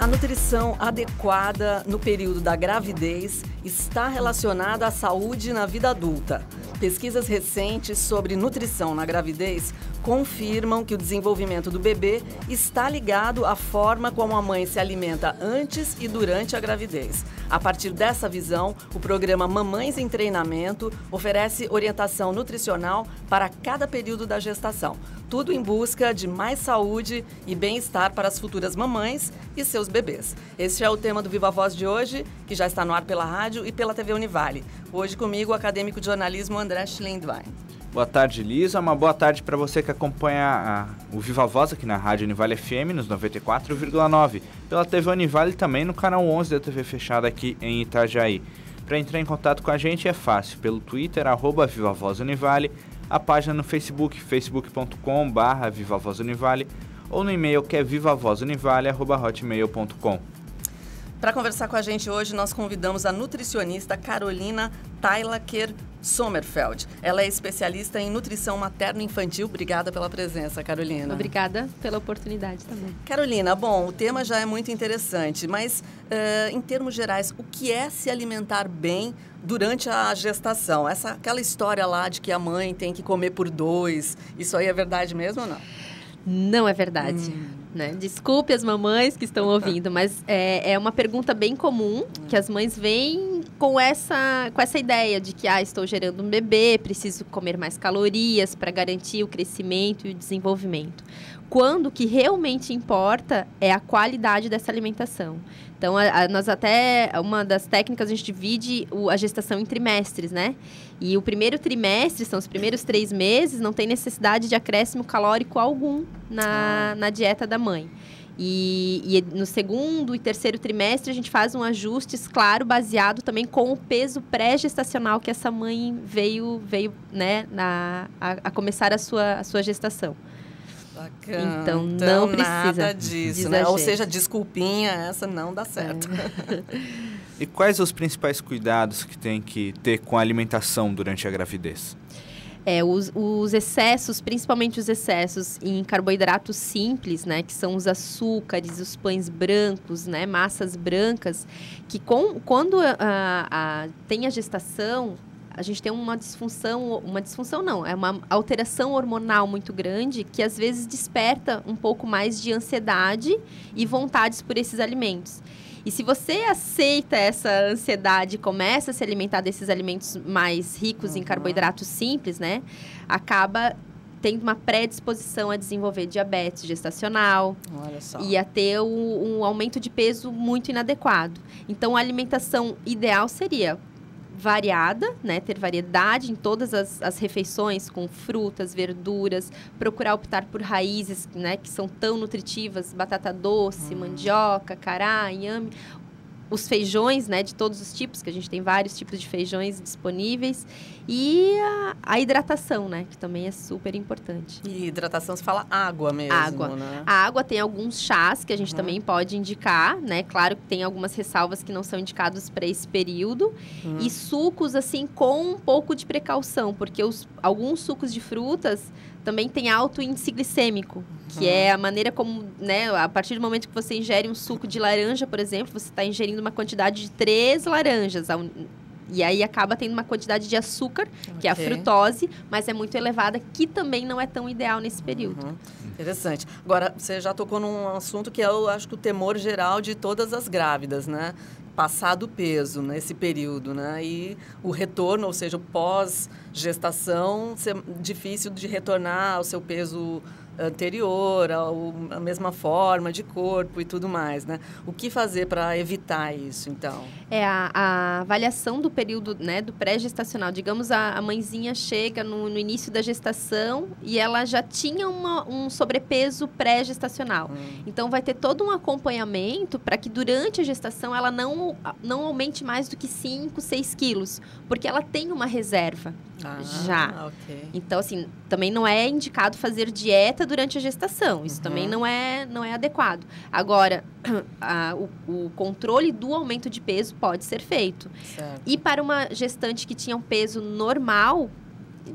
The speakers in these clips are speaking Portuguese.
nutrição adequada no período da gravidez está relacionada à saúde na vida adulta. Pesquisas recentes sobre nutrição na gravidez confirmam que o desenvolvimento do bebê está ligado à forma como a mãe se alimenta antes e durante a gravidez. A partir dessa visão, o programa Mamães em Treinamento oferece orientação nutricional para cada período da gestação. Tudo em busca de mais saúde e bem-estar para as futuras mamães e seus bebês. Este é o tema do Viva Voz de hoje, que já está no ar pela rádio e pela TV Univale. Hoje comigo o acadêmico de jornalismo André Schlendwein. Boa tarde, Lisa. Uma boa tarde para você que acompanha o Viva Voz aqui na Rádio Univale FM, nos 94,9. Pela TV Univale também no canal 11 da TV fechada aqui em Itajaí. Para entrar em contato com a gente é fácil, pelo Twitter, @VivaVozUnivale, a página no Facebook, facebook.com/VivaVozUnivale, ou no e-mail que é vivavozunivale@hotmail.com. Para conversar com a gente hoje, nós convidamos a nutricionista Carolina Teilacher Sommerfeld. Ela é especialista em nutrição materno-infantil. Obrigada pela presença, Carolina. Obrigada pela oportunidade também. Carolina, bom, o tema já é muito interessante, mas em termos gerais, o que é se alimentar bem durante a gestação? Aquela história lá de que a mãe tem que comer por 2, isso aí é verdade mesmo ou não? Não é verdade. Né? Desculpe as mamães que estão ouvindo, mas é uma pergunta bem comum que as mães vêm com essa ideia de que estou gerando um bebê, preciso comer mais calorias para garantir o crescimento e o desenvolvimento. Quando o que realmente importa é a qualidade dessa alimentação. Então, uma das técnicas, a gente divide a gestação em trimestres, né? E o primeiro trimestre, são os primeiros 3 meses, não tem necessidade de acréscimo calórico algum na dieta da mãe. E no segundo e terceiro trimestre, a gente faz um ajuste, claro, baseado também com o peso pré-gestacional que essa mãe veio né, a começar a sua gestação. Bacana. Então não precisa nada disso, né? Ou seja, desculpinha, essa não dá certo. E quais os principais cuidados que tem que ter com a alimentação durante a gravidez? Os excessos, principalmente os excessos em carboidratos simples, né, que são os açúcares, os pães brancos, né, massas brancas, que quando tem a gestação, a gente tem uma disfunção não, é uma alteração hormonal muito grande que às vezes desperta um pouco mais de ansiedade e vontades por esses alimentos. E se você aceita essa ansiedade e começa a se alimentar desses alimentos mais ricos em carboidratos simples, né, acaba tendo uma predisposição a desenvolver diabetes gestacional. Olha só. E a ter um aumento de peso muito inadequado. Então, a alimentação ideal seria variada, né? Ter variedade em todas as refeições, com frutas, verduras, procurar optar por raízes, né, que são tão nutritivas, batata doce, mandioca, cará, inhame, os feijões, né, de todos os tipos, que a gente tem vários tipos de feijões disponíveis, e a hidratação, né, que também é super importante. E hidratação, você fala água mesmo, água. Né? A água tem alguns chás que a gente também pode indicar, né, claro que tem algumas ressalvas que não são indicados para esse período, e sucos, assim, com um pouco de precaução, porque alguns sucos de frutas também têm alto índice glicêmico, que é a maneira como, né, a partir do momento que você ingere um suco de laranja, por exemplo, você está ingerindo uma quantidade de 3 laranjas, e aí acaba tendo uma quantidade de açúcar, que é a frutose, mas é muito elevada, que também não é tão ideal nesse período. Interessante. Agora, você já tocou num assunto que eu acho que o temor geral de todas as grávidas, né? Passar do peso nesse período, né? E o retorno, ou seja, o pós-gestação, ser difícil de retornar ao seu peso anterior, a mesma forma de corpo e tudo mais, né? O que fazer para evitar isso, então? A avaliação do período, né, do pré-gestacional. Digamos, a mãezinha chega no início da gestação e ela já tinha um sobrepeso pré-gestacional. Então, vai ter todo um acompanhamento para que durante a gestação ela não aumente mais do que 5, 6 quilos, porque ela tem uma reserva já. Okay. Então, assim, também não é indicado fazer dieta durante a gestação. Isso também não é adequado. Agora, o controle do aumento de peso pode ser feito. Certo. E para uma gestante que tinha um peso normal,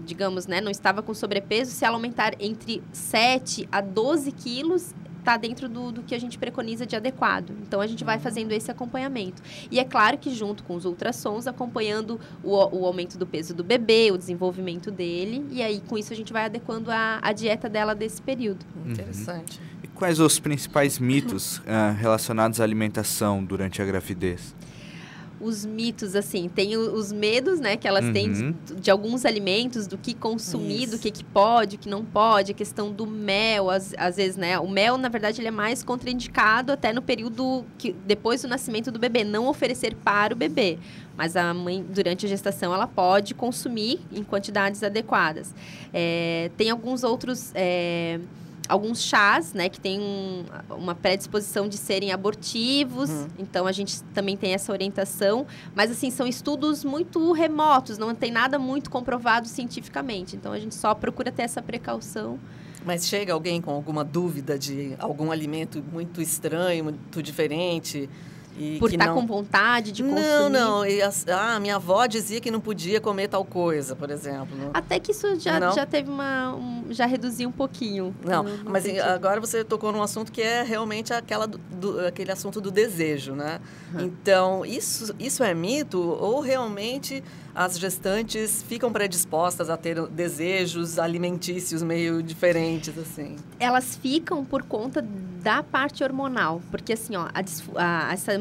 digamos, né, não estava com sobrepeso, se ela aumentar entre 7 a 12 quilos, tá dentro do que a gente preconiza de adequado. Então, a gente vai fazendo esse acompanhamento. E é claro que junto com os ultrassons, acompanhando o aumento do peso do bebê, o desenvolvimento dele, e aí, com isso, a gente vai adequando a dieta dela desse período. Interessante. E quais os principais mitos relacionados à alimentação durante a gravidez? Os mitos, assim, tem os medos, né, que elas têm de alguns alimentos, do que consumir, do que pode, o que não pode, a questão do mel, às vezes, né, o mel, na verdade, ele é mais contraindicado até no período depois do nascimento do bebê, não oferecer para o bebê, mas a mãe, durante a gestação, ela pode consumir em quantidades adequadas. Tem alguns outros... alguns chás, né, que têm uma predisposição de serem abortivos, então a gente também tem essa orientação, mas assim, são estudos muito remotos, não tem nada muito comprovado cientificamente, então a gente só procura ter essa precaução. Mas chega alguém com alguma dúvida de algum alimento muito estranho, muito diferente... Por estar com vontade de consumir? Não. Minha avó dizia que não podia comer tal coisa, por exemplo. Até que isso já teve já reduziu um pouquinho. Não, mas agora você tocou num assunto que é realmente aquele assunto do desejo, né? Então, isso é mito ou realmente as gestantes ficam predispostas a ter desejos alimentícios meio diferentes, assim? Elas ficam por conta da parte hormonal, porque assim, ó, essa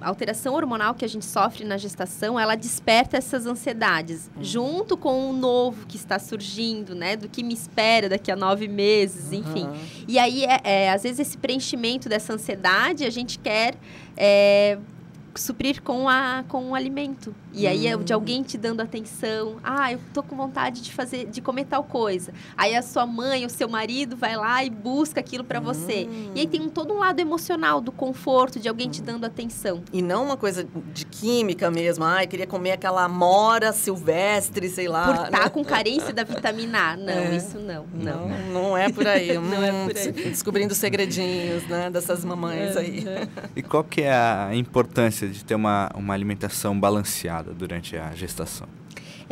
alteração hormonal que a gente sofre na gestação, ela desperta essas ansiedades, junto com o novo que está surgindo, né, do que me espera daqui a 9 meses, enfim. E aí, às vezes, esse preenchimento dessa ansiedade, a gente quer suprir com o alimento. E aí é de alguém te dando atenção. Eu tô com vontade de comer tal coisa. Aí a sua mãe ou seu marido vai lá e busca aquilo para você. E aí tem todo um lado emocional do conforto, de alguém te dando atenção. E não uma coisa de química mesmo. Eu queria comer aquela amora silvestre, sei lá. Por estar com carência da vitamina A. Não, isso não. Não é por aí. Não é por aí. Descobrindo segredinhos, né, dessas mamães aí. E qual que é a importância de ter uma alimentação balanceada durante a gestação?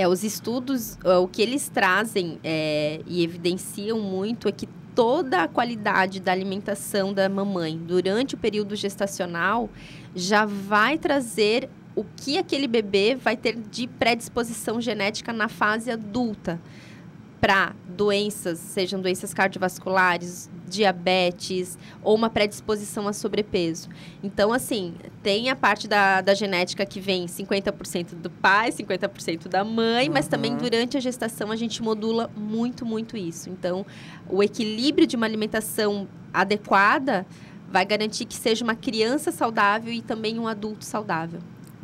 Os estudos, o que eles trazem e evidenciam muito é que toda a qualidade da alimentação da mamãe durante o período gestacional já vai trazer o que aquele bebê vai ter de predisposição genética na fase adulta para doenças, sejam doenças cardiovasculares, diabetes ou uma predisposição a sobrepeso. Então, assim, tem a parte da genética que vem 50% do pai, 50% da mãe, mas também durante a gestação a gente modula muito, muito isso. Então, o equilíbrio de uma alimentação adequada vai garantir que seja uma criança saudável e também um adulto saudável.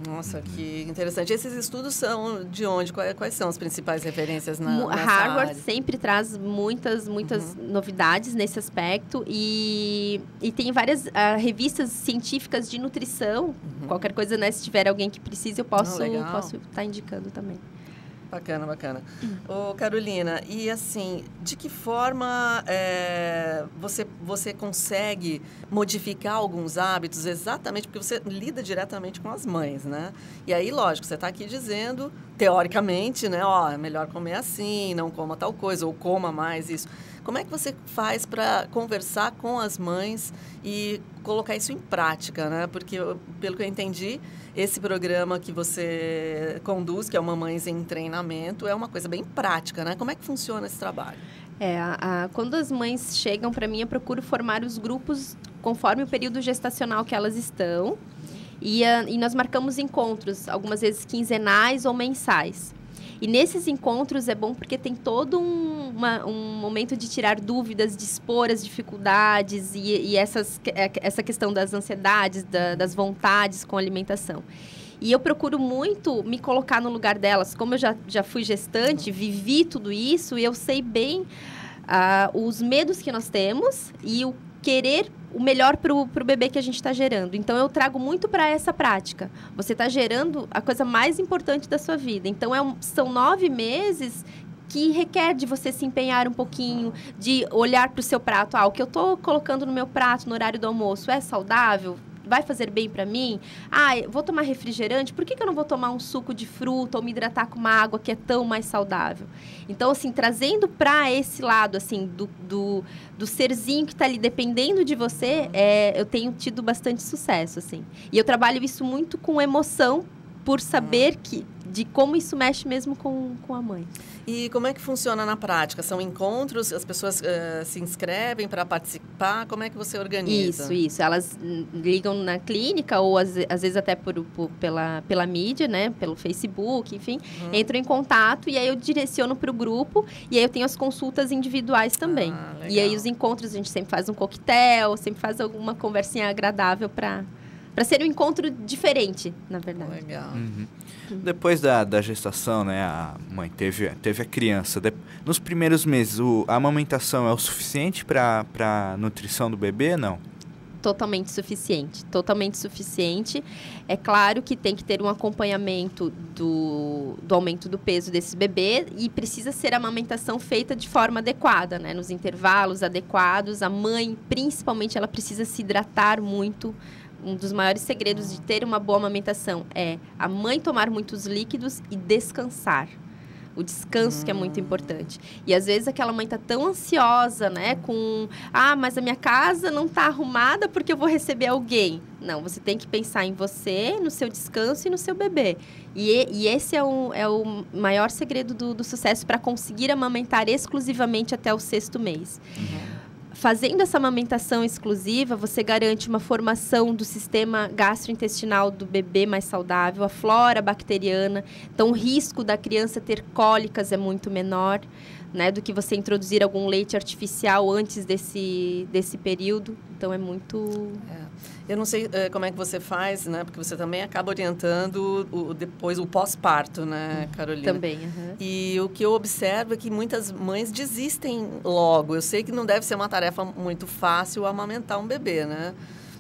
Nossa, que interessante. Esses estudos são de onde? Quais são as principais referências nessa Harvard área? sempre traz muitas novidades nesse aspecto e tem várias revistas científicas de nutrição. Qualquer coisa, né? Se tiver alguém que precise, eu posso estar indicando também. Bacana. Ô, Carolina, e assim, de que forma você consegue modificar alguns hábitos exatamente porque você lida diretamente com as mães, né? E aí, lógico, você está aqui dizendo, teoricamente, né? É melhor comer assim, não coma tal coisa, ou coma mais isso. Como é que você faz para conversar com as mães e colocar isso em prática, né? Porque, pelo que eu entendi, esse programa que você conduz, que é o Mamães em Treinamento, é uma coisa bem prática, né? Como é que funciona esse trabalho? Quando as mães chegam para mim, eu procuro formar os grupos conforme o período gestacional que elas estão. E nós marcamos encontros, algumas vezes quinzenais ou mensais. E nesses encontros é bom porque tem todo um momento de tirar dúvidas, de expor as dificuldades e essa questão das ansiedades, das vontades com a alimentação. E eu procuro muito me colocar no lugar delas. Como eu já fui gestante, vivi tudo isso, e eu sei bem os medos que nós temos e o querer o melhor para o bebê que a gente está gerando. Então, eu trago muito para essa prática. Você está gerando a coisa mais importante da sua vida. Então, são 9 meses que requer de você se empenhar um pouquinho, de olhar para o seu prato. O que eu estou colocando no meu prato no horário do almoço é saudável? vai fazer bem para mim? Ah, eu vou tomar refrigerante, por que eu não vou tomar um suco de fruta ou me hidratar com uma água que é tão mais saudável? Então, assim, trazendo para esse lado, assim, do serzinho que está ali dependendo de você, eu tenho tido bastante sucesso, assim. E eu trabalho isso muito com emoção, por saber de como isso mexe mesmo com a mãe. E como é que funciona na prática? São encontros? As pessoas se inscrevem para participar? Como é que você organiza? Isso. Elas ligam na clínica ou às vezes até pela mídia, né? Pelo Facebook, enfim. Entram em contato e aí eu direciono para o grupo. E aí eu tenho as consultas individuais também. E aí os encontros, a gente sempre faz um coquetel, sempre faz alguma conversinha agradável para ser um encontro diferente, na verdade. Legal. Depois da gestação, né, a mãe teve a criança. Nos primeiros meses, a amamentação é o suficiente para a nutrição do bebê, não? Totalmente suficiente. É claro que tem que ter um acompanhamento do aumento do peso desse bebê e precisa ser a amamentação feita de forma adequada, né? Nos intervalos adequados. A mãe, principalmente, ela precisa se hidratar muito. Um dos maiores segredos de ter uma boa amamentação é a mãe tomar muitos líquidos e descansar. O descanso que é muito importante. E às vezes aquela mãe tá tão ansiosa, né? Mas a minha casa não tá arrumada porque eu vou receber alguém. Não, você tem que pensar em você, no seu descanso e no seu bebê. E esse é o maior segredo do sucesso para conseguir amamentar exclusivamente até o 6º mês. Fazendo essa amamentação exclusiva, você garante uma formação do sistema gastrointestinal do bebê mais saudável, a flora bacteriana. Então, o risco da criança ter cólicas é muito menor, né, do que você introduzir algum leite artificial antes desse período. Então, é muito... Eu não sei como é que você faz, né? Porque você também acaba orientando depois o pós-parto, né, Carolina? Também, E o que eu observo é que muitas mães desistem logo. Eu sei que não deve ser uma tarefa muito fácil amamentar um bebê, né?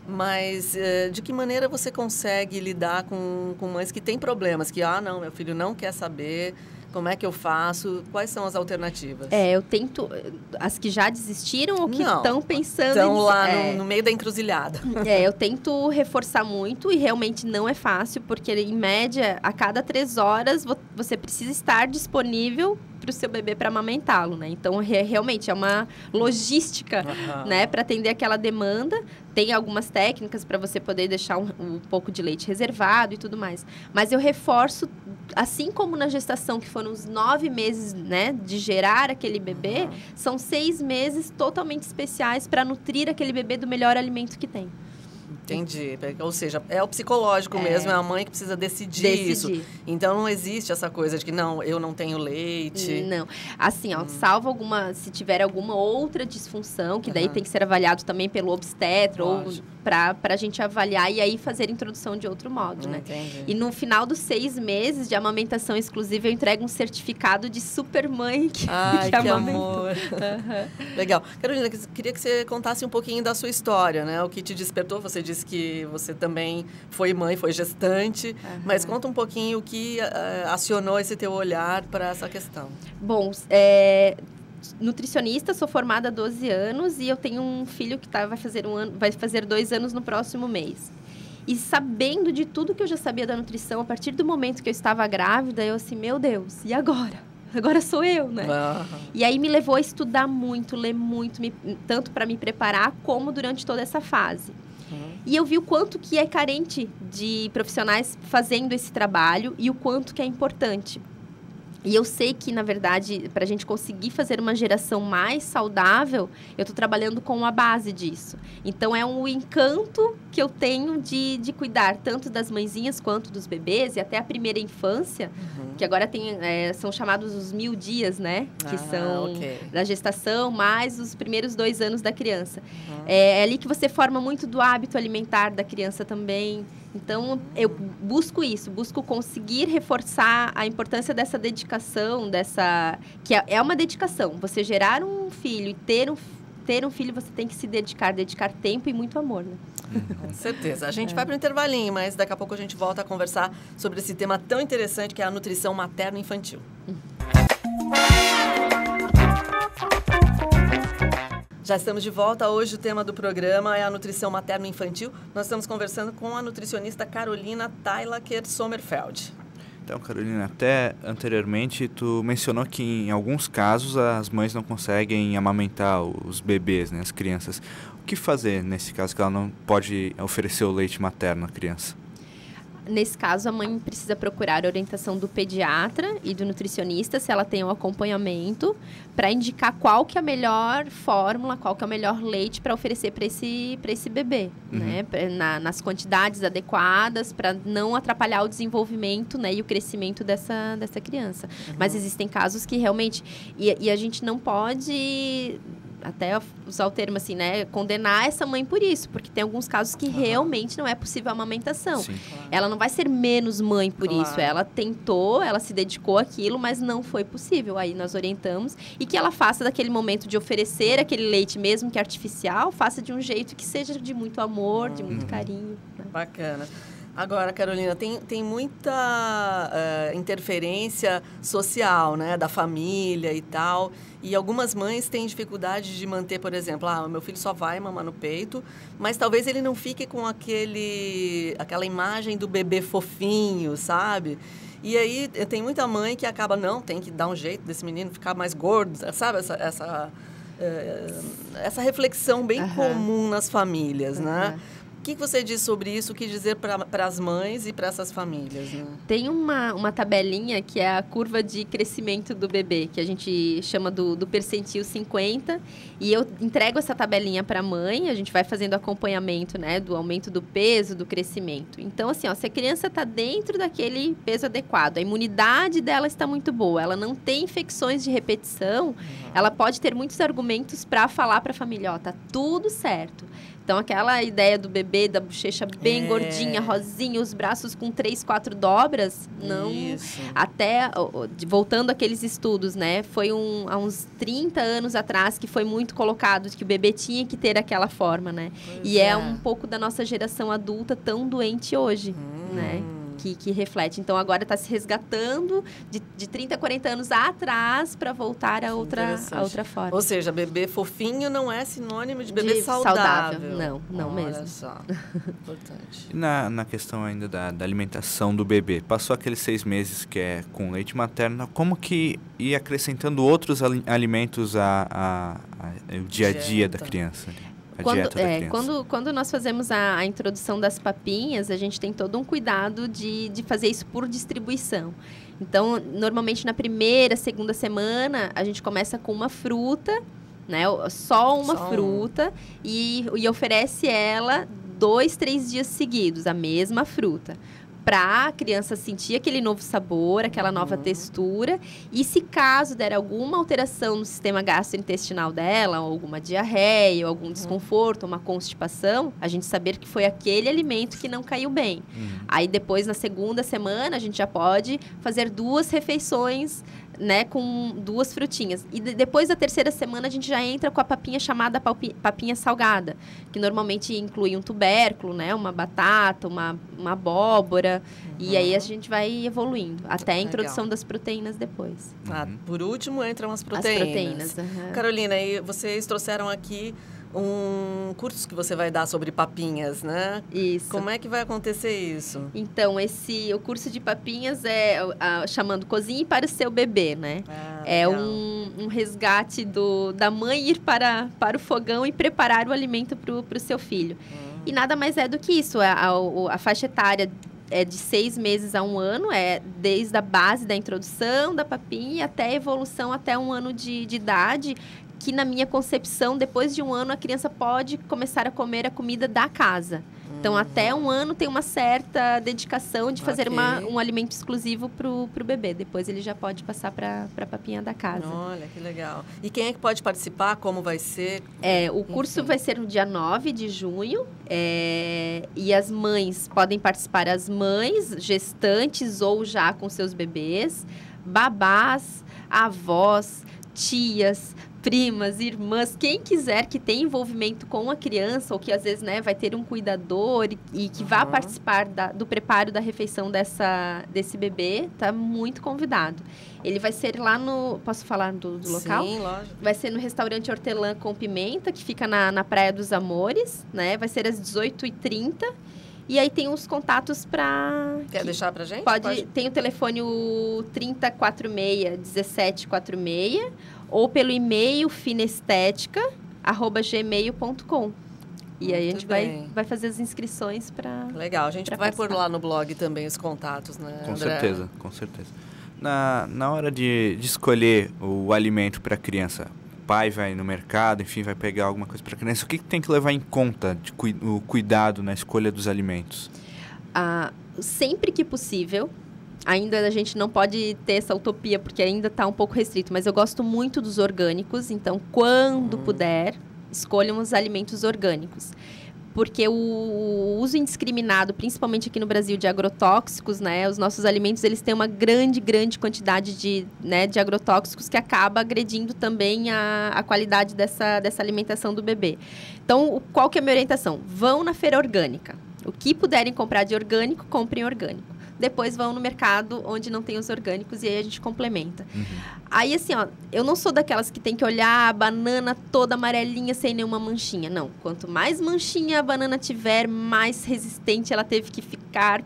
Mas de que maneira você consegue lidar com mães que têm problemas? Que, não, meu filho não quer saber... Como é que eu faço? Quais são as alternativas? Eu tento... As que já desistiram ou que estão pensando... Estão lá no meio da encruzilhada. Eu tento reforçar muito e realmente não é fácil, porque, em média, a cada 3 horas, você precisa estar disponível para o seu bebê para amamentá-lo, né? Então, realmente, é uma logística, né? Para atender aquela demanda. Tem algumas técnicas para você poder deixar um pouco de leite reservado e tudo mais. Mas eu reforço, assim como na gestação, que foram os 9 meses, né, de gerar aquele bebê, são 6 meses totalmente especiais para nutrir aquele bebê do melhor alimento que tem. Entendi. Ou seja, é o psicológico mesmo, é a mãe que precisa decidir isso. Então, não existe essa coisa de que, não, eu não tenho leite. Não. Assim, salvo se tiver alguma outra disfunção, que daí tem que ser avaliado também pelo obstetra, ou para a gente avaliar e aí fazer a introdução de outro modo, né? Entendi. E no final dos 6 meses de amamentação exclusiva, eu entrego um certificado de super mãe que amor. Legal. Carolina, queria que você contasse um pouquinho da sua história, né? O que te despertou, você disse que você também foi mãe, foi gestante, mas conta um pouquinho o que acionou esse teu olhar para essa questão. Bom, nutricionista, sou formada há 12 anos e eu tenho um filho que vai fazer 2 anos no próximo mês. E sabendo de tudo que eu já sabia da nutrição, a partir do momento que eu estava grávida, eu assim, meu Deus, e agora? Agora sou eu, né? E aí me levou a estudar muito, ler muito, tanto para me preparar como durante toda essa fase. E eu vi o quanto que é carente de profissionais fazendo esse trabalho e o quanto que é importante. E eu sei que, na verdade, para a gente conseguir fazer uma geração mais saudável, eu estou trabalhando com a base disso. Então, é um encanto que eu tenho de cuidar tanto das mãezinhas quanto dos bebês e até a primeira infância, que agora são chamados os 1000 dias, né? Que são da gestação, mais os primeiros 2 anos da criança. É ali que você forma muito do hábito alimentar da criança também. Então, eu busco conseguir reforçar a importância dessa dedicação, que é uma dedicação. Você gerar um filho e ter um filho, você tem que se dedicar tempo e muito amor, né? Com certeza. A gente vai para o intervalinho, mas daqui a pouco a gente volta a conversar sobre esse tema tão interessante que é a nutrição materno-infantil. Já estamos de volta. Hoje o tema do programa é a nutrição materno-infantil. Nós estamos conversando com a nutricionista Carolina Teilacher Sommerfeld. Então, Carolina, até anteriormente tu mencionou que em alguns casos as mães não conseguem amamentar os bebês, né, as crianças. O que fazer nesse caso que ela não pode oferecer o leite materno à criança? Nesse caso, a mãe precisa procurar a orientação do pediatra e do nutricionista, se ela tem um acompanhamento, para indicar qual que é a melhor fórmula, qual que é o melhor leite para oferecer para esse bebê, né? Nas quantidades adequadas, para não atrapalhar o desenvolvimento, né, e o crescimento dessa criança. Mas existem casos que realmente... E a gente não pode... até usar o termo assim, né, condenar essa mãe por isso, porque tem alguns casos que realmente não é possível a amamentação. Sim. Claro. Ela não vai ser menos mãe por isso, ela tentou, ela se dedicou àquilo, mas não foi possível. Aí nós orientamos e que ela faça daquele momento de oferecer aquele leite, mesmo que artificial, faça de um jeito que seja de muito amor, de muito carinho. Né? Bacana. Agora, Carolina, tem muita interferência social, né, da família e tal, e algumas mães têm dificuldade de manter, por exemplo, o meu filho só vai mamar no peito, mas talvez ele não fique com aquela imagem do bebê fofinho, sabe? E aí tem muita mãe que acaba, não, tem que dar um jeito desse menino ficar mais gordo, sabe? Essa reflexão bem comum nas famílias, né? O que você diz sobre isso? O que dizer para as mães e para essas famílias? Né? Tem uma tabelinha que é a curva de crescimento do bebê, que a gente chama do percentil 50. E eu entrego essa tabelinha para a mãe, a gente vai fazendo acompanhamento, né, do aumento do peso, do crescimento. Então, assim, se a criança está dentro daquele peso adequado, a imunidade dela está muito boa, ela não tem infecções de repetição, ela pode ter muitos argumentos para falar para a família, tá tudo certo. Então, aquela ideia do bebê, da bochecha bem gordinha, rosinha, os braços com 3, 4 dobras, não... Isso. Até, voltando àqueles estudos, né? Foi há uns 30 anos atrás que foi muito colocado que o bebê tinha que ter aquela forma, né? E é um pouco da nossa geração adulta tão doente hoje, né? Que reflete. Então, agora está se resgatando de 30, 40 anos atrás para voltar a outra forma. Ou seja, bebê fofinho não é sinônimo de bebê saudável. Não mesmo. Só. Importante. E na questão ainda da alimentação do bebê, passou aqueles 6 meses que é com leite materno, como que ir acrescentando outros alimentos ao dia a dia da criança? Quando nós fazemos a introdução das papinhas, a gente tem todo um cuidado de fazer isso por distribuição. Então, normalmente na primeira, segunda semana, a gente começa com uma fruta, né? Só uma fruta e oferece ela 2, 3 dias seguidos, a mesma fruta. Para a criança sentir aquele novo sabor, aquela nova textura. E se caso der alguma alteração no sistema gastrointestinal dela, ou alguma diarreia, ou algum desconforto, uma constipação, a gente saber que foi aquele alimento que não caiu bem. Aí depois, na segunda semana, a gente já pode fazer 2 refeições, né, com 2 frutinhas. E depois da terceira semana, a gente já entra com a papinha chamada papinha salgada, que normalmente inclui um tubérculo, né, uma batata, uma abóbora, e aí a gente vai evoluindo, até a introdução das proteínas depois. Por último, entram as proteínas. Carolina, e vocês trouxeram aqui um curso que você vai dar sobre papinhas, né? Isso. Como é que vai acontecer isso? Então, o curso de papinhas é chamando Cozinhe para o Seu Bebê, né? É um resgate da mãe ir para o fogão e preparar o alimento para o seu filho. E nada mais é do que isso. A faixa etária é de 6 meses a 1 ano, é desde a base da introdução da papinha até a evolução até 1 ano de idade, que na minha concepção, depois de 1 ano, a criança pode começar a comer a comida da casa. Então, até 1 ano tem uma certa dedicação de fazer um alimento exclusivo para o bebê. Depois ele já pode passar para a papinha da casa. Olha, que legal. E quem é que pode participar? Como vai ser? O curso vai ser no dia 9 de junho. E as mães podem participar, as mães gestantes ou já com seus bebês, babás, avós, tias, primas, irmãs, quem quiser que tenha envolvimento com a criança ou que às vezes, né, vai ter um cuidador e que vá participar do preparo da refeição desse bebê, tá muito convidado. Ele vai ser lá no... Posso falar do local? Sim, lógico. Vai ser no restaurante Hortelã com Pimenta, que fica na Praia dos Amores, né? Vai ser às 18h30. E aí tem os contatos para... Quer deixar pra gente? Pode. Tem o telefone 3046-1746 ou pelo e-mail finestetica@gmail.com. E aí a gente vai fazer as inscrições para... Legal, a gente vai pôr lá no blog também os contatos, né, Com André? certeza, com certeza. Na hora de escolher o alimento para a criança, o pai vai no mercado, enfim, vai pegar alguma coisa para a criança, o que tem que levar em conta o cuidado na escolha dos alimentos? Sempre que possível. Ainda a gente não pode ter essa utopia, porque ainda está um pouco restrito, mas eu gosto muito dos orgânicos, então, quando puder, escolham os alimentos orgânicos. Porque o uso indiscriminado, principalmente aqui no Brasil, de agrotóxicos, né? Os nossos alimentos, eles têm uma grande quantidade de agrotóxicos que acaba agredindo também a qualidade dessa alimentação do bebê. Então, qual que é a minha orientação? Vão na feira orgânica. O que puderem comprar de orgânico, comprem orgânico. Depois vão no mercado onde não tem os orgânicos e aí a gente complementa. Aí, assim, ó, eu não sou daquelas que tem que olhar a banana toda amarelinha sem nenhuma manchinha. Não. Quanto mais manchinha a banana tiver, mais resistente ela teve que ficar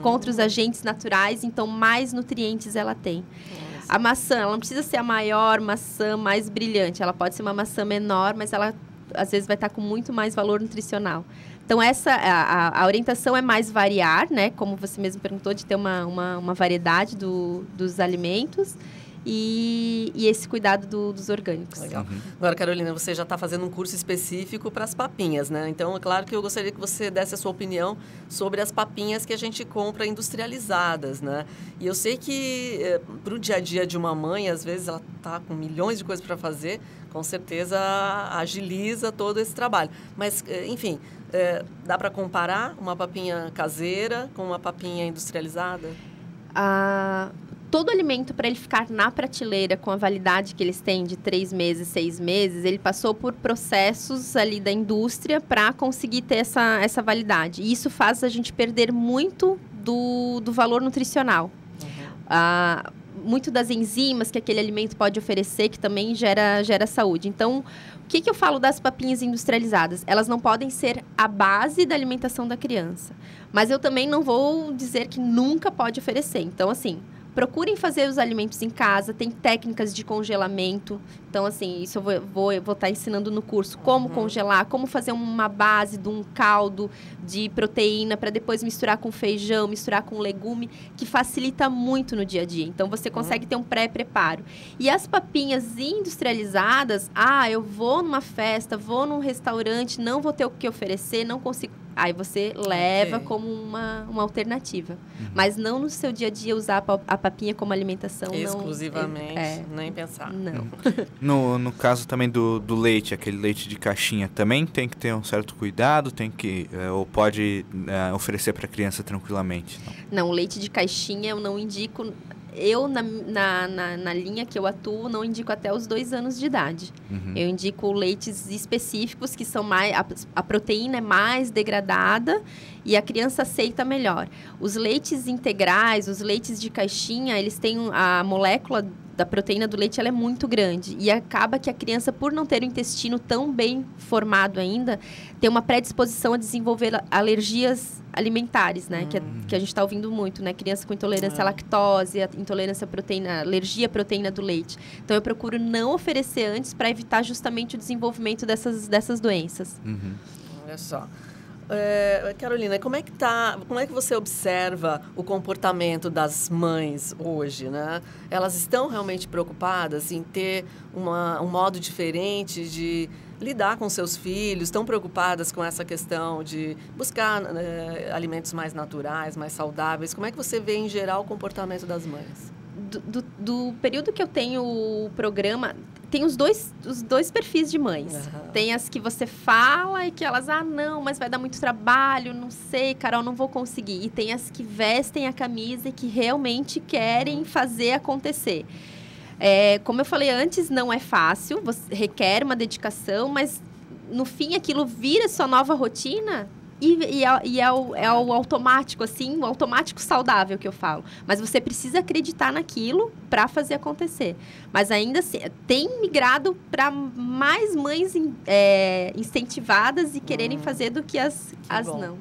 contra os agentes naturais, então mais nutrientes ela tem. A maçã, ela não precisa ser a maior maçã mais brilhante. Ela pode ser uma maçã menor, mas ela às vezes vai estar com muito mais valor nutricional. Então, a orientação é mais variar, né? Como você mesmo perguntou, de ter uma variedade dos alimentos e esse cuidado dos orgânicos. Legal. Agora, Carolina, você já está fazendo um curso específico para as papinhas, né? Então, é claro que eu gostaria que você desse a sua opinião sobre as papinhas que a gente compra industrializadas, né? E eu sei que para o dia a dia de uma mãe, às vezes ela está com milhões de coisas para fazer, com certeza agiliza todo esse trabalho. Mas, enfim... dá para comparar uma papinha caseira com uma papinha industrializada? Todo alimento, para ele ficar na prateleira com a validade que eles têm de 3 meses, 6 meses, ele passou por processos ali da indústria para conseguir ter essa validade. E isso faz a gente perder muito do valor nutricional. Muito das enzimas que aquele alimento pode oferecer, que também gera saúde. Então, o que eu falo das papinhas industrializadas? Elas não podem ser a base da alimentação da criança. Mas eu também não vou dizer que nunca pode oferecer. Então, assim, procurem fazer os alimentos em casa, tem técnicas de congelamento. Então, assim, isso eu vou estar ensinando no curso. Como congelar, como fazer uma base de um caldo de proteína para depois misturar com feijão, misturar com legume, que facilita muito no dia a dia. Então, você consegue ter um pré-preparo. E as papinhas industrializadas, eu vou numa festa, vou num restaurante, não vou ter o que oferecer, não consigo... Aí você leva como uma alternativa. Mas não no seu dia a dia usar a papinha como alimentação. Exclusivamente, nem pensar. Não. No caso também do leite, aquele leite de caixinha, também tem que ter um certo cuidado, ou pode oferecer para a criança tranquilamente? Não, o leite de caixinha eu não indico... Eu, na linha que eu atuo, não indico até os 2 anos de idade. Eu indico leites específicos que são mais... A proteína é mais degradada e a criança aceita melhor. Os leites integrais, os leites de caixinha, eles têm a molécula da proteína do leite, ela é muito grande. E acaba que a criança, por não ter o intestino tão bem formado ainda, tem uma predisposição a desenvolver alergias alimentares, né? Que a gente está ouvindo muito, né? Criança com intolerância à lactose, intolerância à proteína, alergia à proteína do leite. Então, eu procuro não oferecer antes para evitar justamente o desenvolvimento dessas doenças. Olha só. Carolina, como é que você observa o comportamento das mães hoje, né? Elas estão realmente preocupadas em ter um modo diferente de lidar com seus filhos? Estão preocupadas com essa questão de buscar alimentos mais naturais, mais saudáveis? Como é que você vê, em geral, o comportamento das mães? Do período que eu tenho o programa, tem os dois perfis de mães. Tem as que você fala e que elas, não, mas vai dar muito trabalho, não sei, Carol, não vou conseguir. E tem as que vestem a camisa e que realmente querem fazer acontecer. Como eu falei antes, não é fácil, requer uma dedicação, mas no fim aquilo vira sua nova rotina e é o automático, assim, o automático saudável que eu falo. Mas você precisa acreditar naquilo para fazer acontecer. Mas ainda assim, tem migrado para mais mães incentivadas e quererem fazer do que as não.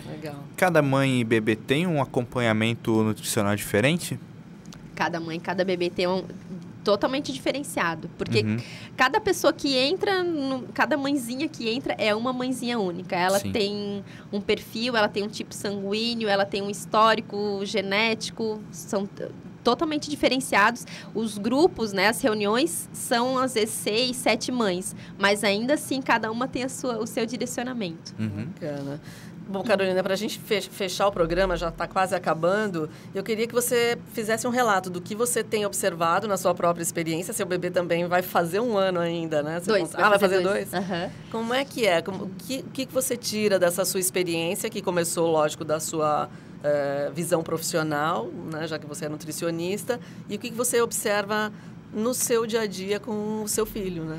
Legal. Cada mãe e bebê tem um acompanhamento nutricional diferente? Cada mãe, cada bebê tem totalmente diferenciado, porque cada pessoa que entra, cada mãezinha que entra é uma mãezinha única. Ela tem um perfil, ela tem um tipo sanguíneo, ela tem um histórico genético, são totalmente diferenciados. Os grupos, né, as reuniões são às vezes 6, 7 mães, mas ainda assim cada uma tem o seu direcionamento. Bacana. Bom, Carolina, para a gente fechar o programa, já está quase acabando, eu queria que você fizesse um relato do que você tem observado na sua própria experiência. Seu bebê também vai fazer 1 ano ainda, né? Vai fazer 2? Uhum. Como é que é? O que você tira dessa sua experiência, que começou, lógico, da sua visão profissional, né? Já que você é nutricionista, e o que você observa no seu dia a dia com o seu filho, né?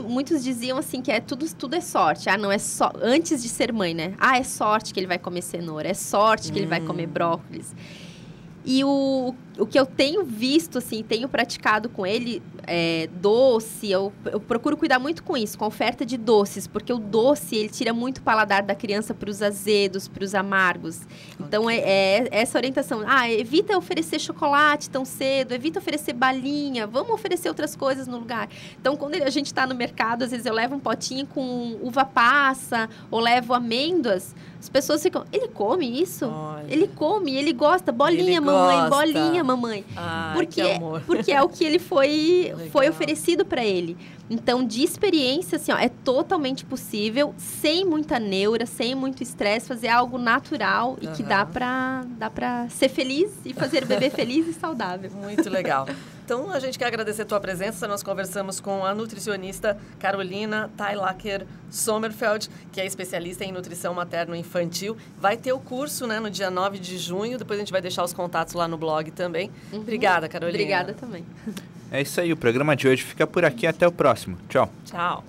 Muitos diziam assim que tudo é sorte. Não é só antes de ser mãe, né? É sorte que ele vai comer cenoura, é sorte que ele vai comer brócolis. E o que eu tenho visto, assim, tenho praticado com ele doce. Eu procuro cuidar muito com isso, com a oferta de doces, porque o doce, ele tira muito o paladar da criança para os azedos, para os amargos. Então, essa orientação. Evita oferecer chocolate tão cedo, evita oferecer balinha, vamos oferecer outras coisas no lugar. Então, quando a gente está no mercado, às vezes eu levo um potinho com uva passa, ou levo amêndoas, as pessoas ficam, ele come isso? Olha. Ele come, ele gosta, bolinha, mamãe, bolinha, mamãe. Porque é o que ele foi oferecido para ele. Então, de experiência, assim, é totalmente possível, sem muita neura, sem muito estresse, fazer algo natural e que dá pra ser feliz e fazer o bebê feliz e saudável. Muito legal. Então, a gente quer agradecer a tua presença. Nós conversamos com a nutricionista Carolina Theilacher Sommerfeld, que é especialista em nutrição materno-infantil. Vai ter o curso, né, no dia 9 de junho. Depois a gente vai deixar os contatos lá no blog também. Obrigada, Carolina. Obrigada também. É isso aí, o programa de hoje fica por aqui. Até o próximo. Tchau. Tchau.